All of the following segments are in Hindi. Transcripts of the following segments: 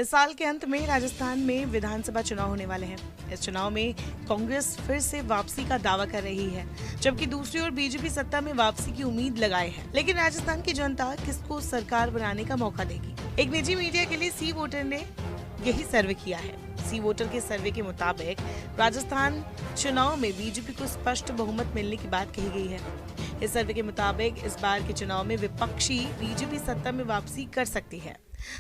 इस साल के अंत में राजस्थान में विधानसभा चुनाव होने वाले हैं। इस चुनाव में कांग्रेस फिर से वापसी का दावा कर रही है, जबकि दूसरी ओर बीजेपी सत्ता में वापसी की उम्मीद लगाए है। लेकिन राजस्थान की जनता किसको सरकार बनाने का मौका देगी? एक निजी मीडिया के लिए सी वोटर ने यही सर्वे किया है। सी वोटर के सर्वे के मुताबिक राजस्थान चुनाव में बीजेपी को स्पष्ट बहुमत मिलने की बात कही गई है। इस सर्वे के मुताबिक इस बार के चुनाव में विपक्षी बीजेपी सत्ता में वापसी कर सकती है।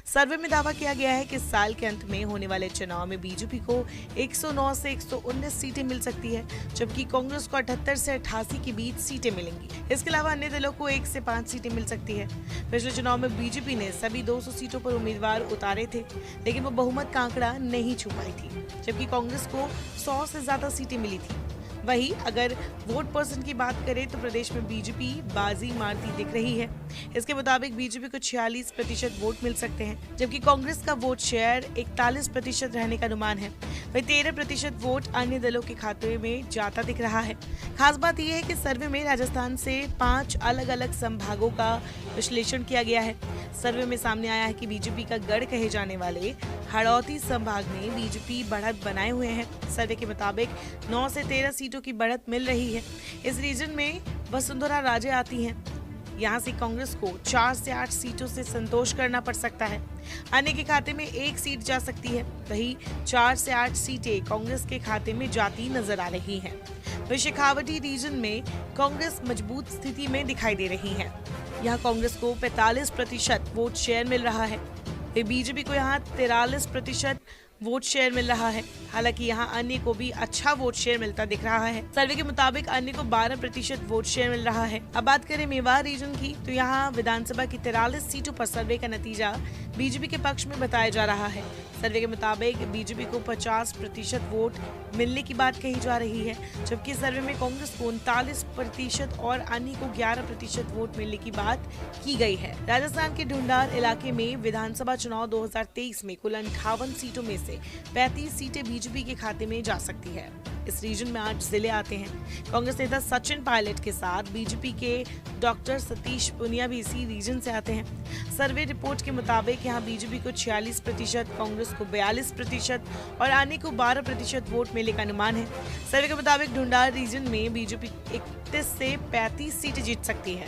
सर्वे में दावा किया गया है कि इस साल के अंत में होने वाले चुनाव में बीजेपी को 109 से 119 सीटें मिल सकती है, जबकि कांग्रेस को 78 से 88 के बीच सीटें मिलेंगी। इसके अलावा अन्य दलों को 1 से 5 सीटें मिल सकती है। पिछले चुनाव में बीजेपी ने सभी 200 सीटों पर उम्मीदवार उतारे थे, लेकिन वो बहुमत का आंकड़ा नहीं छू पाई थी, जबकि कांग्रेस को 100 से ज्यादा सीटें मिली थी। वहीं अगर वोट परसेंट की बात करें तो प्रदेश में बीजेपी बाजी मारती दिख रही है। इसके मुताबिक बीजेपी को 46% वोट मिल सकते हैं, जबकि कांग्रेस का वोट शेयर 41% रहने का अनुमान है। वहीं 13% वोट अन्य दलों के खाते में जाता दिख रहा है। खास बात यह है कि सर्वे में राजस्थान से 5 अलग अलग संभागों का विश्लेषण किया गया है। सर्वे में सामने आया है कि बीजेपी का गढ़ कहे जाने वाले हड़ौती संभाग में बीजेपी बढ़त बनाए हुए हैं। सर्वे के मुताबिक 9 से 13 सीटों की बढ़त मिल रही है। इस रीजन में वसुंधरा राजे आती हैं। यहाँ से कांग्रेस को 4 से 8 सीटों से संतोष करना पड़ सकता है। अन्य के खाते में 1 सीट जा सकती है। वहीं 4 से 8 सीटें कांग्रेस के खाते में जाती नजर आ रही हैं। वहीं शेखावटी रीजन में कांग्रेस मजबूत स्थिति में दिखाई दे रही है। यहाँ कांग्रेस को 45% वोट शेयर मिल रहा है। बीजेपी को यहाँ 43% वोट शेयर मिल रहा है। हालांकि यहाँ अन्य को भी अच्छा वोट शेयर मिलता दिख रहा है। सर्वे के मुताबिक अन्य को 12% वोट शेयर मिल रहा है। अब बात करें मेवाड़ रीजन की, तो यहाँ विधानसभा की 43 सीटों पर सर्वे का नतीजा बीजेपी के पक्ष में बताया जा रहा है। सर्वे के मुताबिक बीजेपी को 50% वोट मिलने की बात कही जा रही है, जबकि सर्वे में कांग्रेस को 39% और अन्य को 11% वोट मिलने की बात की गई है। राजस्थान के ढूंढार इलाके में विधानसभा चुनाव 2023 में कुल 58 सीटों में से 35 सीटें बीजेपी के खाते में जा सकती है। इस रीजन में 8 जिले आते हैं। कांग्रेस नेता सचिन पायलट के साथ बीजेपी के डॉक्टर सतीश पुनिया भी इसी रीजन से आते हैं। सर्वे रिपोर्ट के मुताबिक यहाँ बीजेपी को 46%, कांग्रेस को 42% और अन्य को 12% वोट मिलने का अनुमान है। सर्वे के मुताबिक ढूंढार रीजन में बीजेपी 31 से 35 सीटें जीत सकती है।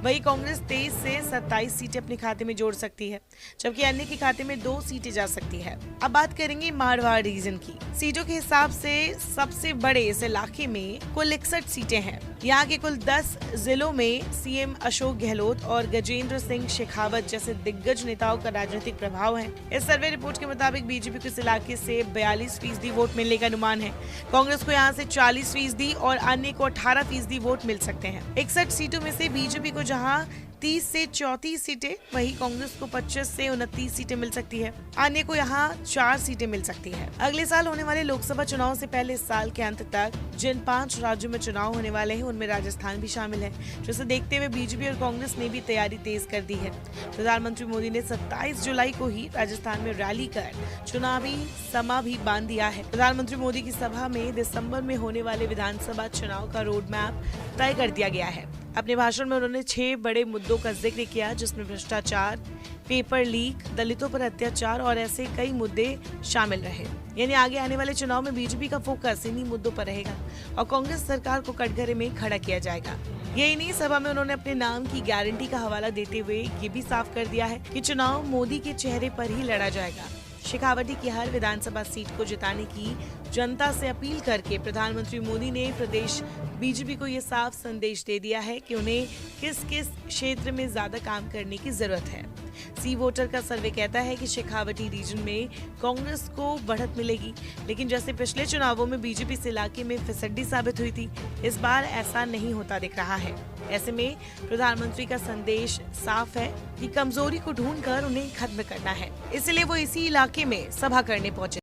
वहीं कांग्रेस 23 से 27 सीटें अपने खाते में जोड़ सकती है, जबकि अन्य के खाते में 2 सीटें जा सकती है। अब बात करेंगे मारवाड़ रीजन की। सीटों के हिसाब से सबसे बड़े इस इलाके में कुल 61 सीटें हैं। यहाँ के कुल 10 जिलों में सीएम अशोक गहलोत और गजेंद्र सिंह शेखावत जैसे दिग्गज नेताओं का राजनीतिक प्रभाव है। इस सर्वे रिपोर्ट के मुताबिक बीजेपी को इस इलाके से 42% वोट मिलने का अनुमान है। कांग्रेस को यहाँ से 40% और अन्य को 18% वोट मिल सकते हैं। 61 सीटों में से बीजेपी को जहाँ 30 से 34 सीटें, वहीं कांग्रेस को 25 से 29 सीटें मिल सकती है। अन्य को यहाँ 4 सीटें मिल सकती है। अगले साल होने वाले लोकसभा चुनाव से पहले इस साल के अंत तक जिन 5 राज्यों में चुनाव होने वाले हैं, उनमें राजस्थान भी शामिल है, जिसे देखते हुए बीजेपी और कांग्रेस ने भी तैयारी तेज कर दी है। प्रधानमंत्री मोदी ने 27 जुलाई को ही राजस्थान में रैली कर चुनावी समा भी बांध दिया है। प्रधानमंत्री मोदी की सभा में दिसंबर में होने वाले विधानसभा चुनाव का रोड मैप तय कर दिया गया है। अपने भाषण में उन्होंने 6 बड़े मुद्दों का जिक्र किया, जिसमें भ्रष्टाचार, पेपर लीक, दलितों पर अत्याचार और ऐसे कई मुद्दे शामिल रहे। यानी आगे आने वाले चुनाव में बीजेपी का फोकस इन्हीं मुद्दों पर रहेगा और कांग्रेस सरकार को कटघरे में खड़ा किया जाएगा। यही नहीं, सभा में उन्होंने अपने नाम की गारंटी का हवाला देते हुए ये भी साफ कर दिया है कि चुनाव मोदी के चेहरे पर ही लड़ा जाएगा। शेखावटी की हर विधानसभा सीट को जिताने की जनता से अपील करके प्रधानमंत्री मोदी ने प्रदेश बीजेपी को ये साफ संदेश दे दिया है कि उन्हें किस किस क्षेत्र में ज्यादा काम करने की जरूरत है। सी वोटर का सर्वे कहता है कि शेखावटी रीजन में कांग्रेस को बढ़त मिलेगी, लेकिन जैसे पिछले चुनावों में बीजेपी इस इलाके में फिसड्डी साबित हुई थी, इस बार ऐसा नहीं होता दिख रहा है। ऐसे में प्रधानमंत्री का संदेश साफ है कि कमजोरी को ढूंढकर उन्हें खत्म करना है, इसलिए वो इसी इलाके में सभा करने पहुंचे।